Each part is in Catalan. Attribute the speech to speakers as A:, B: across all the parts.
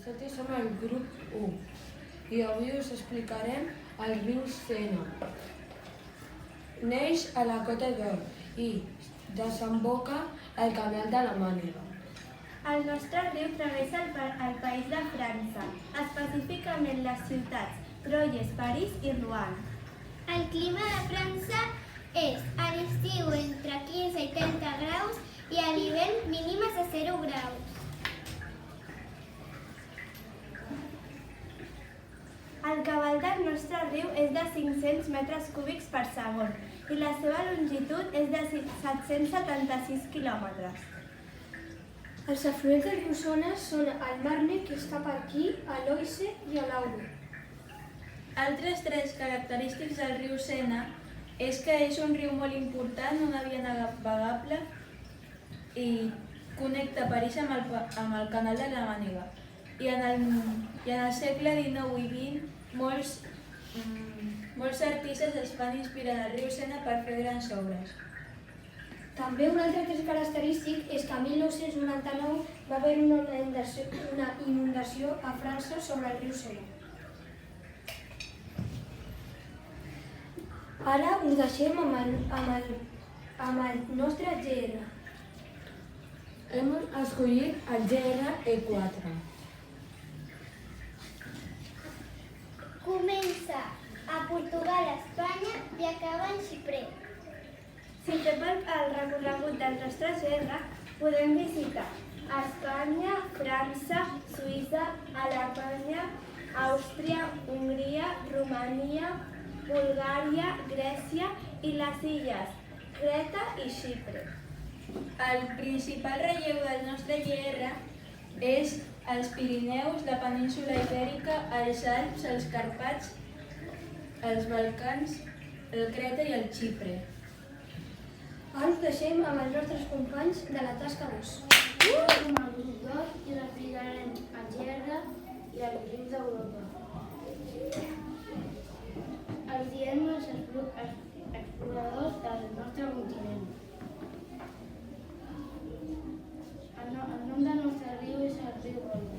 A: Nosaltres som el grup 1 i avui us explicarem el riu Sena. Neix a la Cota d'Or i desemboca al Canal de la Mànega.
B: El nostre riu travessa el país de França, específicament les ciutats Troyes, París i Rouen.
C: El clima de França és a l'estiu entre 15 i 30 graus i a l'hivern mínimes de 0 graus.
B: El cabal del nostre riu és de 500 metres cúbics per segon i la seva longitud és de 776 quilòmetres.
D: Els afluents del riu Sena són el Marne, que està per aquí, l'Oise i l'Aube.
E: Altres trets característics del riu Sena és que és un riu molt important, una via navegable i connecta París amb el Canal de la Mànega. I en el segle XIX i XX molts artistes es van inspirar en el riu Sena per fer grans obres.
D: També un altre tret característic és que el 1999 va haver una inundació a França sobre el riu Sena. Ara us deixem amb el nostre GR.
A: Hem escollit el GR-E4.
C: Comença a Portugal, Espanya i acaba en Xipre.
B: Si fem el recorregut del nostre GR, podem visitar Espanya, França, Suïssa, Alemanya, Àustria, Hongria, Romania, Bulgària, Grècia i les illes Creta i Xipre.
E: El principal relleu del nostre GR és els Pirineus, la península Ibèrica, els Alps, els Carpats, els Balcans, el Creta i el Xipre.
D: Ara us deixem amb els nostres companys de la tasca 2.
F: Som el grup 2 i us explicarem el GR i els rius d'Europa. Els diem els exploradors del nostre continent. El nom del nostre riu és el riu Volga.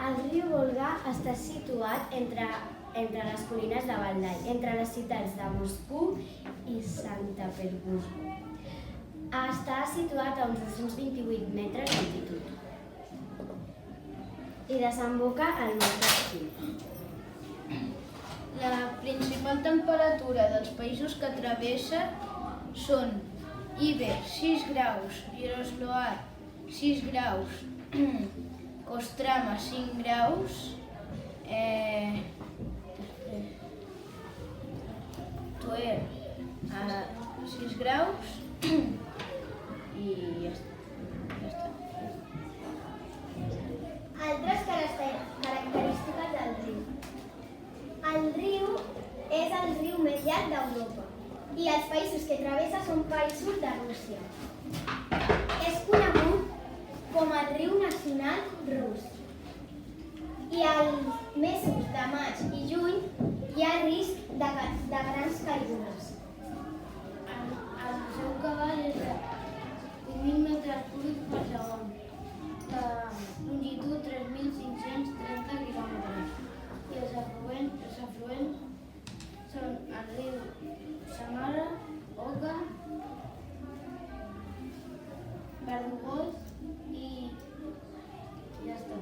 G: El riu Volga està situat entre les collines de Valdai, entre les ciutats de Moscou i Sant Petersburg. Està situat a uns 228 metres d'altitud i desemboca al mar Caspí.
F: La principal temperatura dels països que travessa són Iber, 6 graus, Iaroslavl, 6 graus, Kostrama, 5 graus, Tver, 6 graus i ja està.
C: Altres característiques del riu. El riu és el riu més llarg d'Europa i els països que travessa són països de Rússia. És conegut com el riu nacional rus. I als mesos de maig i juny hi ha risc de grans caigudes.
F: El seu cabal és de 8.000 metres cúbics per segon, de longitud 3.530 quilòmetres. I els afluents són el riu Samara, Oka, Verdugós i ja està.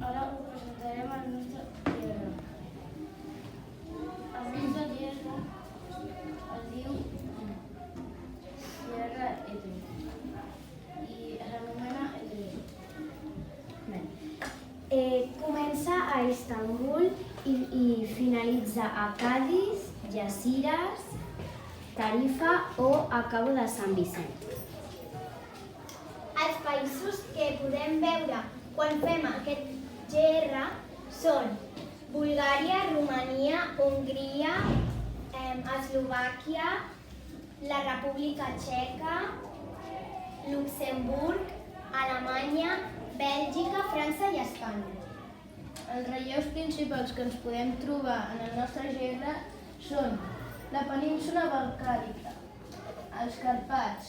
F: Ara us presentarem el nostre GR. El nostre GR es diu GR-E3 i s'anomena E3.
G: Comença a Istanbul i finalitza a Cadis, Algeciras, Tarifa o a Cabo de Sant Vicent.
C: Els països que podem veure quan fem aquest GR són Bulgària, Romania, Hongria, Eslovàquia, la República Txeca, Luxemburg, Alemanya, Bèlgica, França i Espanya.
F: Els relleus principals que ens podem trobar en el nostre GR són la península Balcànica, els Carpats,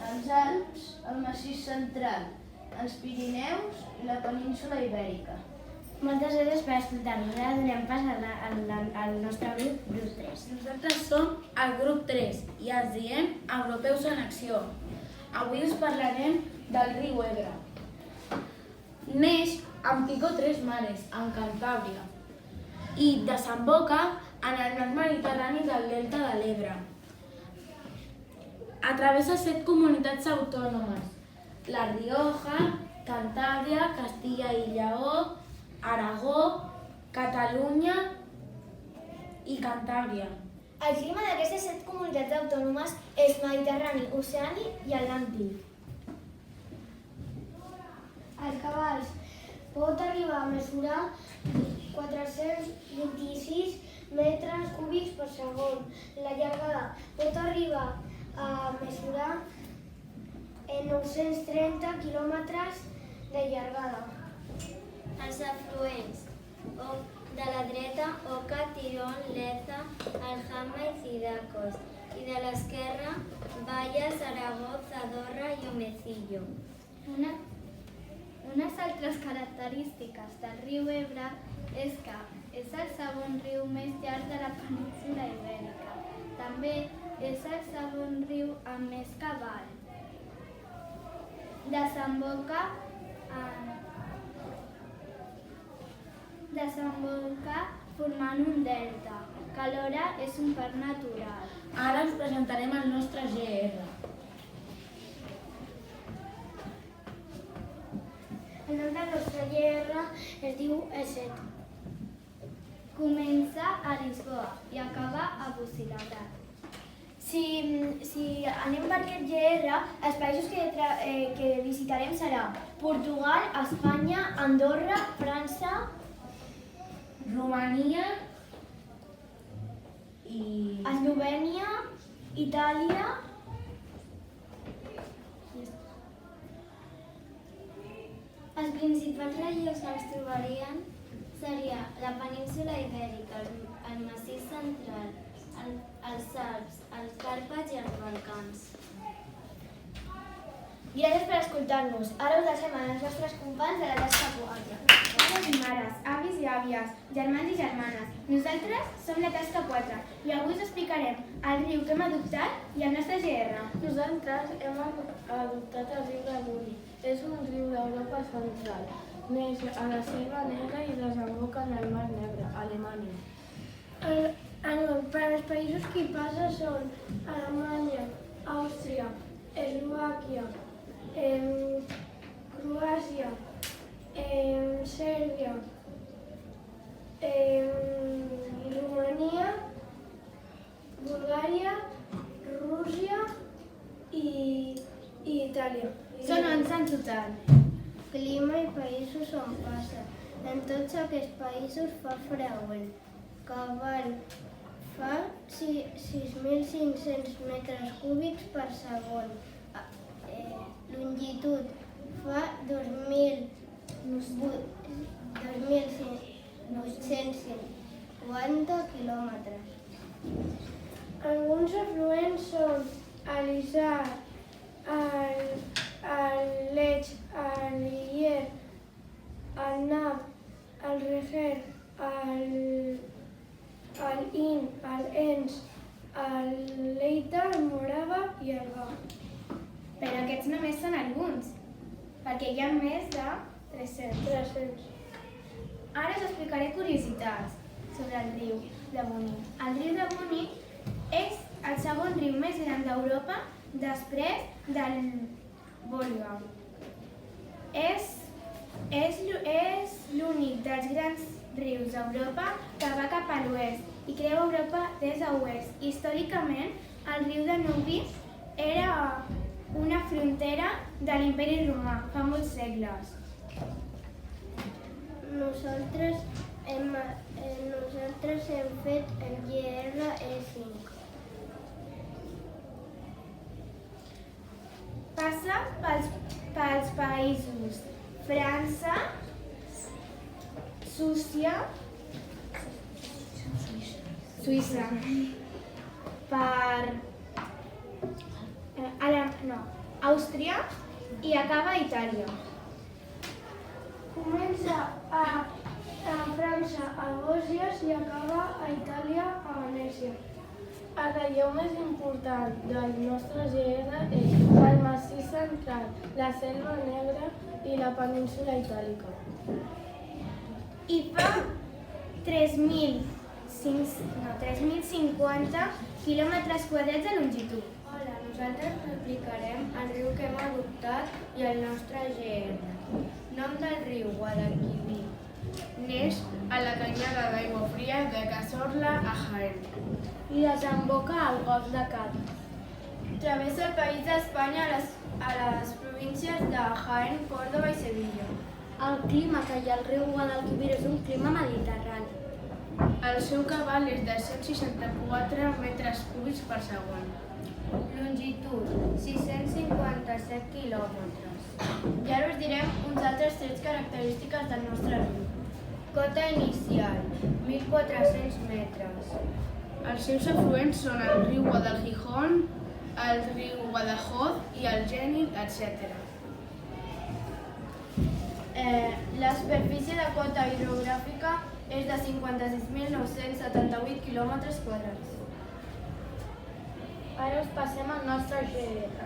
F: els Alps, el Massís Central, els Pirineus i la península Ibèrica.
G: Moltes gràcies per escoltar-nos. Ara donem pas al nostre grup 3.
H: Nosaltres som el grup 3 i ens diem Europeus en Acció. Avui us parlarem del riu Ebre. Neix amb Pico Tres Mares, en Cantàbria, i desemboca en el mar Mediterrani del delta de l'Ebre. Travessa 7 comunitats autònomes: La Rioja, Cantàbria, Castilla i Lleó, Aragó, Catalunya i Cantàbria.
C: El clima d'aquestes 7 comunitats autònomes és mediterrani, oceànic i atlàntic.
D: Els cabals pot arribar a mesurar 426 metres cúbics per segon. La llargada pot arribar a mesurar 930 quilòmetres de llargada.
G: Els afluents de la dreta, Oca, Tirón, Leza, Aljama i Cidacos, i de l'esquerra, Valles, Aragó, Zadorra i Omecillo.
B: Unes altres característiques del riu Ebre és que és el segon riu més llarg de la península Ibèrica. També és el segon riu amb més cabal. Desemboca formant un delta, que alhora és un parc natural.
H: Ara us presentarem el nostre GR.
D: El nom del nostre GR es diu E7.
B: Comença a Lisboa i acaba a Bucilatat.
D: Si anem per aquest GR, els països que visitarem serà Portugal, Espanya, Andorra, França,
H: Romania i
D: Eslovènia, Itàlia,
G: Els principals relleus que ens trobarien seria la península Ibèrica, el massís central, els Alps, els Càrpats i els Balcans.
D: Gràcies per escoltar-nos. Ara us deixem als nostres companys de la tasca 4. Pares i mares, avis i àvies, germans i germanes. Nosaltres som la tasca 4 i avui us explicarem el riu que hem adoptat i el nostre GR.
F: Nosaltres hem adoptat el riu de Muni. És un riu d'Europa central. Neix a la Selva Negra i desemboca en el Mar Negre, a Alemanya.
D: Per als països que hi passa són Alemanya, Àustria, Eslovàquia, Croàcia, Sèrbia, Romania, Bulgària, Rússia i Itàlia.
B: Són 11 en total.
C: Clima i països on passa. En tots aquests països fa freuent. Cabal fa 6.500 metres cúbics per segon. Longitud fa 2.850 quilòmetres.
D: Alguns afluents són l'Isar, el Lech, el Lier, el Nab, el Reger, el In, el Ens, el Leita, el Morava i el Gà. Però aquests només són alguns, perquè hi ha més de 300. Ara us explicaré curiositats sobre el riu de Muni. El riu de Muni és el segon riu més gran d'Europa després del Volga. És l'únic dels grans rius d'Europa que va cap a l'oest i creua Europa des de l'oest. Històricament, el riu Danubi era una frontera de l'Imperi Romà fa molts segles.
C: Nosaltres hem fet el GR E5.
D: Passa pels països França, Suïssa, Àustria i acaba a Itàlia. Comença a França, a Bòsies i acaba a Itàlia, a Venècia.
F: El relleu més important del nostre GR és el massís central, la Selva Negra i la península itàlica.
D: I fa 3.050 quilòmetres quadrats de longitud. Hola, nosaltres explicarem el riu que hem adoptat i el nostre GR. Nom del riu, Guadalquivir.
H: Neix a la canyada d'aigua fria de Cazorla a Jaén.
D: I desemboca al Golf de Cádiz.
E: Travessa el país d'Espanya a les províncies de Jaén, Córdoba i Sevilla.
D: El clima que hi ha al riu Guadalquivir és un clima mediterrani.
H: El seu cabal és de 164 metres cúbics per segon.
D: Longitud, 657 quilòmetres.
E: I ara us direm uns altres trets característiques del nostre riu.
D: Cota inicial, 1.400 metres.
H: Els seus afluents són el riu Guadalgijón, el riu Guadajoz i el Genil, etc.
E: La superfície de cota hidrogràfica és de 56.978 quilòmetres quadrats.
D: Ara us passem al nostre GR.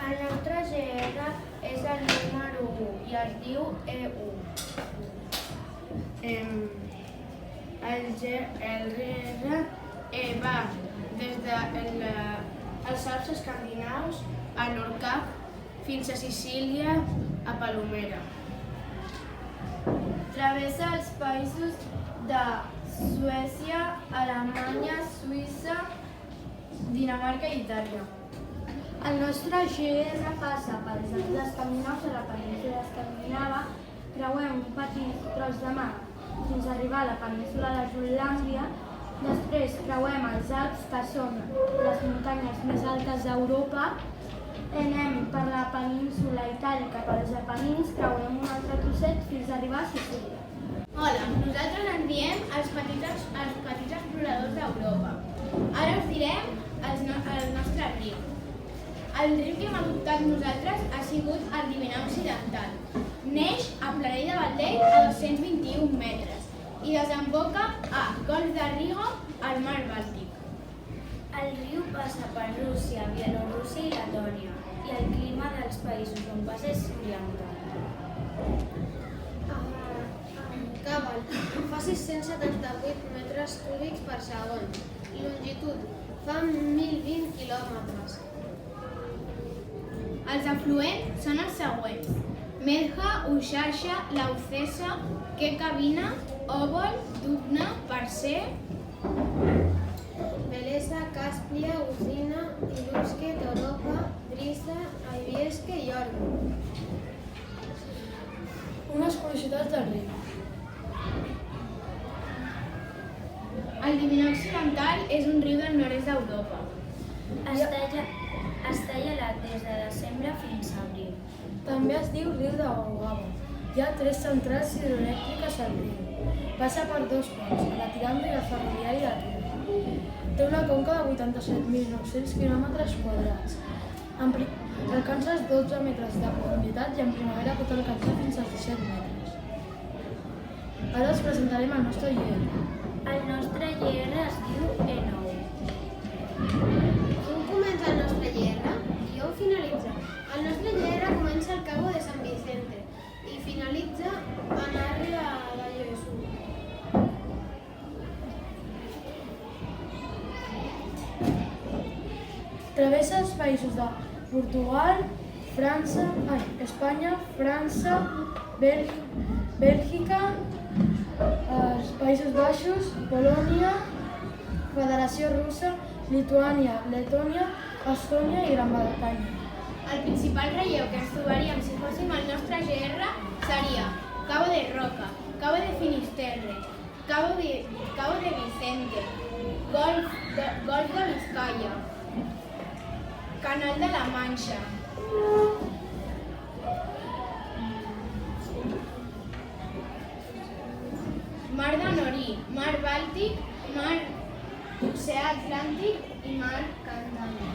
D: El nostre GR és el número 1 i es diu E1.
H: El GR va des dels Alps escandinaus a Nordkap fins a Sicília a Palomera.
E: Travessa els països de Suècia, Alemanya, Suïssa, Dinamarca i Itàlia.
D: El nostre GR passa pels Alps escandinaus a la península escandinava, creuem un petit tros de mar fins a arribar a la península de Jutlàndia. Després creuem els Alps, que són les muntanyes més altes d'Europa. Anem per la península itàlica, pels Apenins, creuem un altre trosset fins a arribar a Sicília.
B: Hola, nosaltres ens diem els petits exploradors d'Europa. Ara us direm el nostre riu. El riu que hem adoptat nosaltres ha sigut el Divinà Occidental. Neix a Planell de Valdell a 221 metres i desemboca a Golf de Riga al mar Bàltic.
D: El riu passa per Rússia, Bielorússia i Letònia, i el clima dels països on passa és oriental.
I: Cabal fa 678 metres cúbics per segon i longitud fa 1.020 quilòmetres.
B: Els afluents són els següents: Medja, Uxarxa, Laucesa, Quecavina, Òbol, Dubna, Parcer,
I: Belesa, Càspia, Usina, Ilusque, Toropa, Drissa, Aiviesque i Ormo.
F: Unes curiositats del riu.
B: El Divinà Occidental és un riu del nord-est d'Europa.
D: Està gelat des de desembre fins a abril.
F: També es diu riu de Guagua. Hi ha 3 centrals hidroelèctriques al riu. Passa per 2 ponts, la Tiranda i el ferroviari de Riu. Té una conca de 87.900 quilòmetres quadrats. Alcança els 12 metres de profunditat i en primavera pot alcançar fins als 17 metres. Ara us presentarem el nostre GR.
D: El nostre GR es diu E9.
I: On comença el nostre GR i on finalitza? El nostre GR comença al Cabo de San Vicente i finalitza a Narri de Jesús.
F: Travessa els països de Portugal, Espanya, França, Bèlgica, els Països Baixos, Polònia, Federació Russa, Lituània, Letònia, Estònia i Gran Bretanya.
B: El principal relleu que ens trobaríem si fóssim al nostre GR seria Cabo de Roca, Cabo de Finisterre, Cabo de Vicente, Golf de Vizcaya, Canal de la Manxa, Mar de Norí, Mar Bàltic, Mar Oceà Atlàntic i Mar Canària.